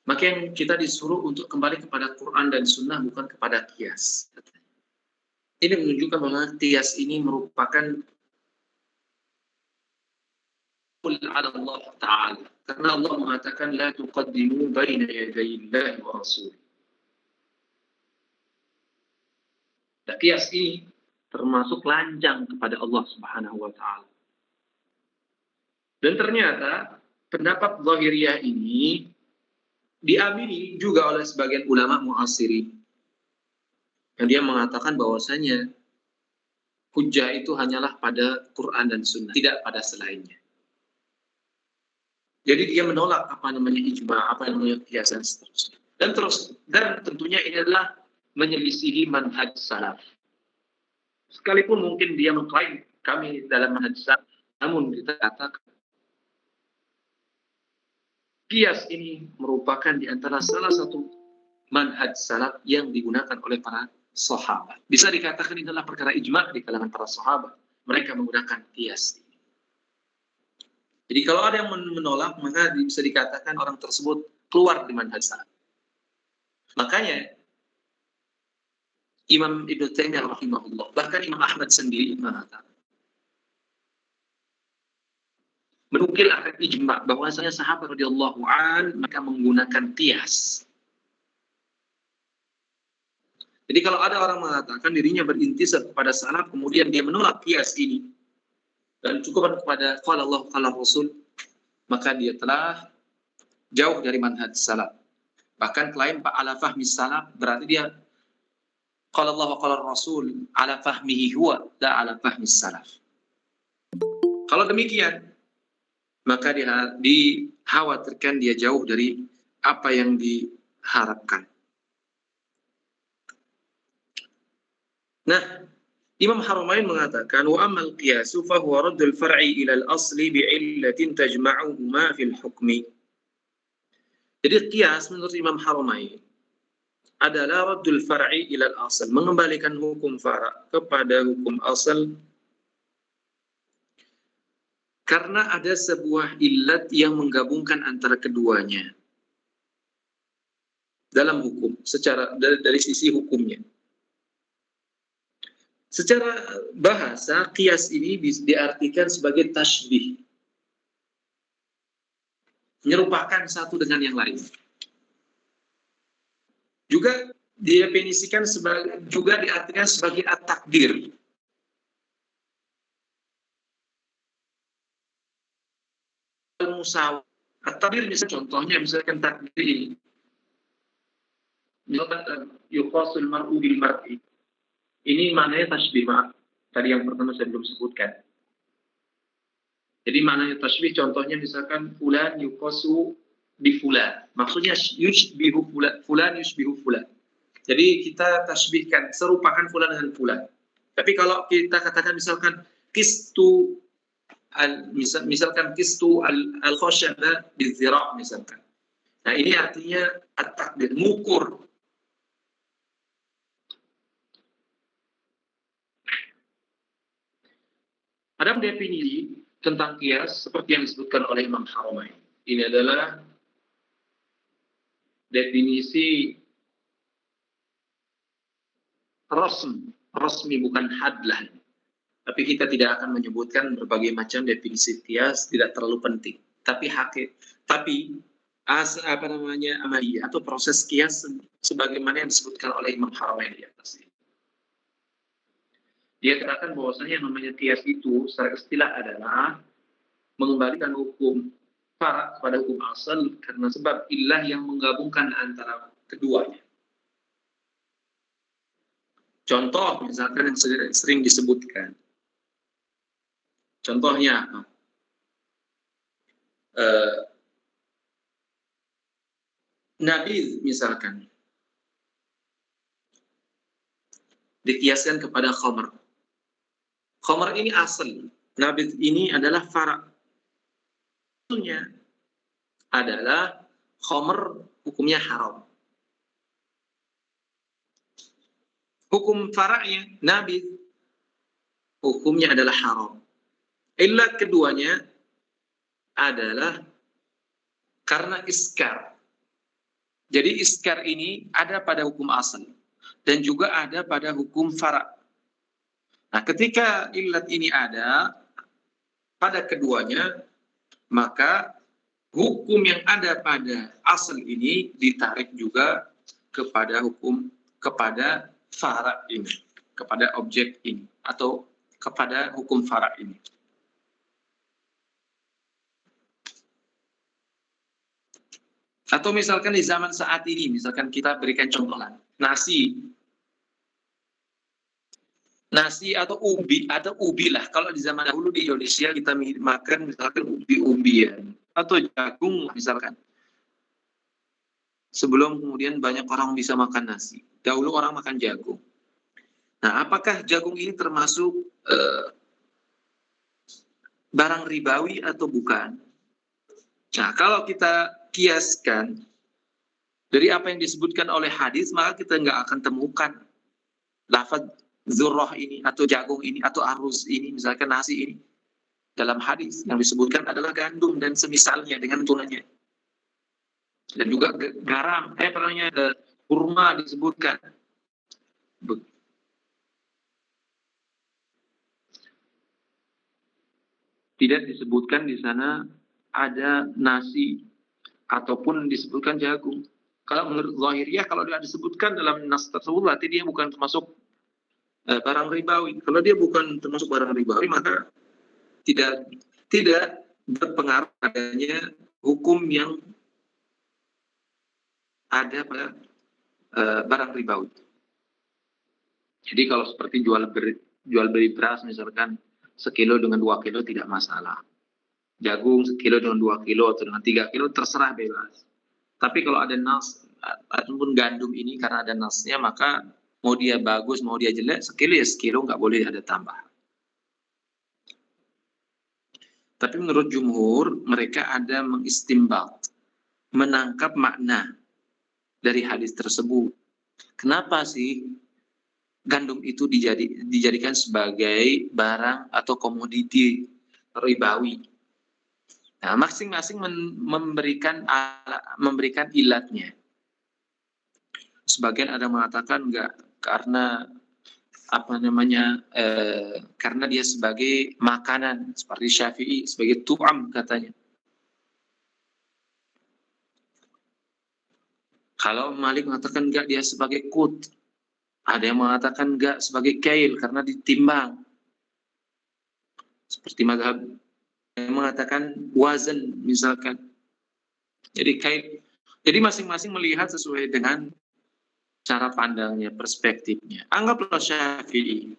maka yang kita disuruh untuk kembali kepada Quran dan Sunnah, bukan kepada kias. Ini menunjukkan bahwa kias ini merupakan ala Allah Ta'ala. Karena Allah mengatakan la tuqaddimu baina yaday Allah wa Rasul. Dan kias ini termasuk lanjang kepada Allah Subhanahu wa taala. Dan ternyata pendapat Zahiriyah ini diamini juga oleh sebagian ulama mu'asirin. Yang dia mengatakan bahwasanya hujjah itu hanyalah pada Quran dan Sunnah, tidak pada selainnya. Jadi dia menolak ijma, qiyas dan seterusnya. Dan tentunya ini adalah menyelisihi manhaj salaf. Sekalipun mungkin dia mengklaim kami dalam manhaj salaf, namun kita katakan qiyas ini merupakan di antara salah satu manhaj salaf yang digunakan oleh para sahabat. Bisa dikatakan ini adalah perkara ijma' di kalangan para sahabat. Mereka menggunakan qiyas. Jadi kalau ada yang menolak, maka bisa dikatakan orang tersebut keluar di manhaj salaf. Makanya Imam Ibnu Taimiyah rahimahullah, bahkan Imam Ahmad sendiri mengatakan, menukil akan ijma' bahwasanya sahabat radhiyallahu an mereka menggunakan qiyas. Jadi kalau ada orang mengatakan dirinya berintisab kepada salaf, kemudian dia menolak qiyas ini dan cukup kepada qala Allah qala Rasul, maka dia telah jauh dari manhaj salaf. Bahkan klaim Pak ala fahmi salaf, berarti dia qala Allah qala Rasul ala fahmihi huwa la ala fahmi salaf. Kalau demikian, maka dia dikhawatirkan dia jauh dari apa yang diharapkan. Nah, Imam Haramain mengatakan wa amal qiyasu fa huwa raddul far'i ila al-asli bi'illatin tajma'uhuma fil hukmi. Jadi qiyas menurut Imam Haramain adalah raddul far'i ila al-asl, mengembalikan hukum fara' kepada hukum asal karena ada sebuah illat yang menggabungkan antara keduanya dalam hukum, dari sisi hukumnya. Secara bahasa, qiyas ini diartikan sebagai tashbih. menyerupakan satu dengan yang lain. Juga didefinisikan sebagai, juga diartikan sebagai at-takdir. Al-musawah. At-takdir misalnya contohnya misalkan takdir ini. Yuqasul mar'u bil mar'i. Ini maknanya tasbih, maaf. Tadi yang pertama saya belum sebutkan. Jadi maknanya tasbih contohnya misalkan fulan yuqasu bi fulan. Maksudnya yushbihu fulan, fulan yushbihu fulan. Jadi kita tasbihkan, serupakan fulan dengan fulan. Tapi kalau kita katakan misalkan kistu misalkan kistu al-khashaba bizira' misalkan. Nah, ini artinya at-takdir, mengukur. Ada definisi tentang qiyas seperti yang disebutkan oleh Imam Haramain. Ini adalah definisi resmi bukan hadlah. Tapi kita tidak akan menyebutkan berbagai macam definisi qiyas, tidak terlalu penting. Tapi amaliyah atau proses qiyas sebagaimana yang disebutkan oleh Imam Haramain di atas ini. Dia katakan bahwasanya yang namanya qiyas itu secara istilah adalah mengembalikan hukum fara' kepada hukum asal karena sebab illah yang menggabungkan antara keduanya. Contoh misalkan yang sering disebutkan. Contohnya apa? Nabi misalkan dikiaskan kepada khamr. Khamr ini asal, nabi ini adalah fara'. Maksudnya adalah khamr hukumnya haram. Hukum fara'nya nabi hukumnya adalah haram. Illat keduanya adalah karena iskar. Jadi iskar ini ada pada hukum asal dan juga ada pada hukum fara'. Nah, ketika illat ini ada pada keduanya, maka hukum yang ada pada asal ini ditarik juga kepada hukum, kepada fara' ini, kepada objek ini, atau kepada hukum fara' ini. Atau misalkan di zaman saat ini, misalkan kita berikan contohan, nasi atau ubi lah. Kalau di zaman dahulu di Indonesia kita makan misalkan ubi-ubian atau jagung misalkan. Sebelum kemudian banyak orang bisa makan nasi. Dahulu orang makan jagung. Nah, apakah jagung ini termasuk barang ribawi atau bukan? Nah, kalau kita kiaskan dari apa yang disebutkan oleh hadis, maka kita nggak akan temukan lafaz zurrah ini, atau jagung ini, atau aruz ini, misalkan nasi ini. Dalam hadis yang disebutkan adalah gandum dan semisalnya dengan tunanya. Dan juga garam, kurma disebutkan. Tidak disebutkan di sana ada nasi ataupun disebutkan jagung. Kalau menurut Zahiriyah, kalau tidak disebutkan dalam nas tersebut, berarti dia bukan termasuk barang ribawi. Kalau dia bukan termasuk barang ribawi, maka tidak berpengaruh adanya hukum yang ada pada barang ribawi. Jadi kalau seperti jual beli beras misalkan 1 kilo dengan 2 kilo tidak masalah. Jagung 1 kilo dengan 2 kilo atau dengan 3 kilo terserah bebas. Tapi kalau ada nas ataupun gandum ini karena ada nasnya, maka mau dia bagus, mau dia jelek, 1 kilo ya 1 kilo, nggak boleh ada tambah. Tapi menurut jumhur, mereka ada mengistimbat, menangkap makna dari hadis tersebut. Kenapa sih gandum itu dijadikan sebagai barang atau komoditi ribawi? Nah, masing-masing memberikan ilatnya. Sebagian ada mengatakan enggak, karena karena dia sebagai makanan, seperti Syafi'i sebagai tu'am katanya. Kalau Malik mengatakan enggak, dia sebagai kut. Ada yang mengatakan enggak sebagai kail karena ditimbang. Seperti mazhab yang mengatakan wazan misalkan. Jadi kail. Jadi masing-masing melihat sesuai dengan cara pandangnya, perspektifnya. Anggaplah Syafi'i.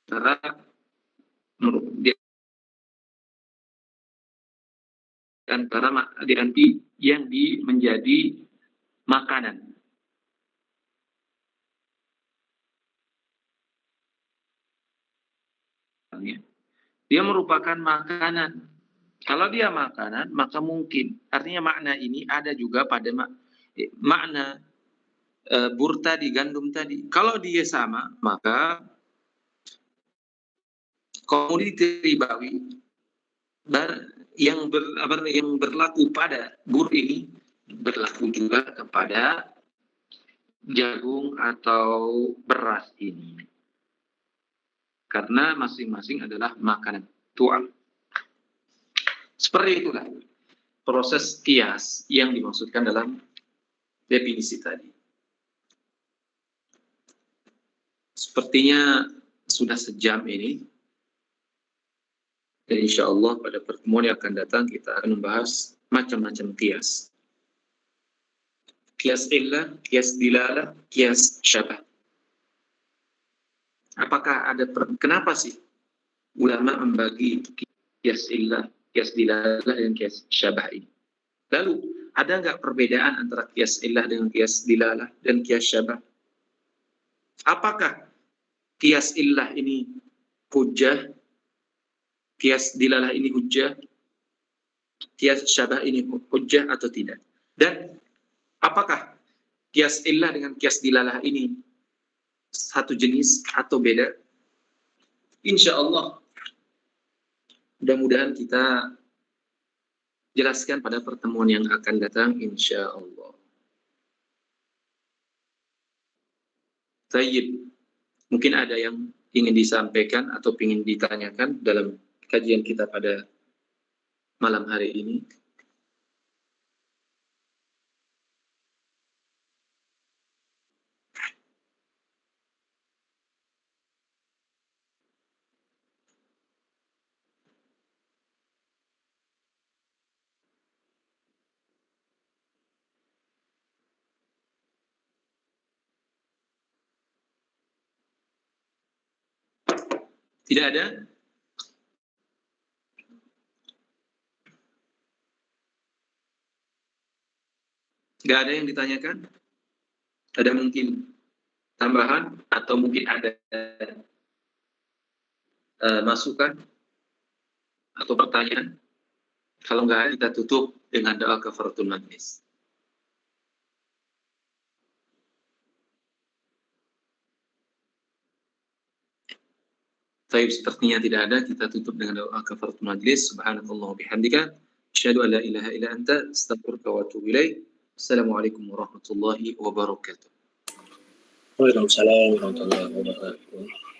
Karena di antara yang menjadi makanan. Dia merupakan makanan. Kalau dia makanan, maka mungkin. Artinya makna ini ada juga pada makna bur tadi, gandum tadi. Kalau dia sama, maka komoditi ribawi yang berlaku pada bur ini berlaku juga kepada jagung atau beras ini. Karena masing-masing adalah makanan tuang. Seperti itulah proses kias yang dimaksudkan dalam definisi tadi. Sepertinya sudah sejam ini. Dan insya Allah pada pertemuan yang akan datang kita akan membahas macam-macam kias. Kias illah, kias dilalah, kias syabah. Apakah ada kenapa sih ulama membagi kias illah, kias dilalah, dan kias syabah ini? Lalu ada nggak perbedaan antara kias illah dengan kias dilalah dan kias syabah? Apakah kias illah ini hujjah, kias dilalah ini hujjah, kias syabah ini hujjah atau tidak? Dan apakah kias illah dengan kias dilalah ini satu jenis atau beda? Insya Allah mudah-mudahan kita jelaskan pada pertemuan yang akan datang, insya Allah. Tayyib. Mungkin ada yang ingin disampaikan atau ingin ditanyakan dalam kajian kita pada malam hari ini. Tidak ada? Tidak ada yang ditanyakan? Ada mungkin tambahan atau mungkin ada masukan atau pertanyaan? Kalau enggak, kita tutup dengan doa kafaratul majlis. Baik, sepertinya tidak ada, kita tutup dengan doa kafaratul majlis. Subhanakallah bihamdika, asyhadu an la ilaha illa anta, astaghfiruka wa atubu ilaik. Assalamualaikum warahmatullahi wabarakatuh. Waalaikumsalam warahmatullahi wabarakatuh.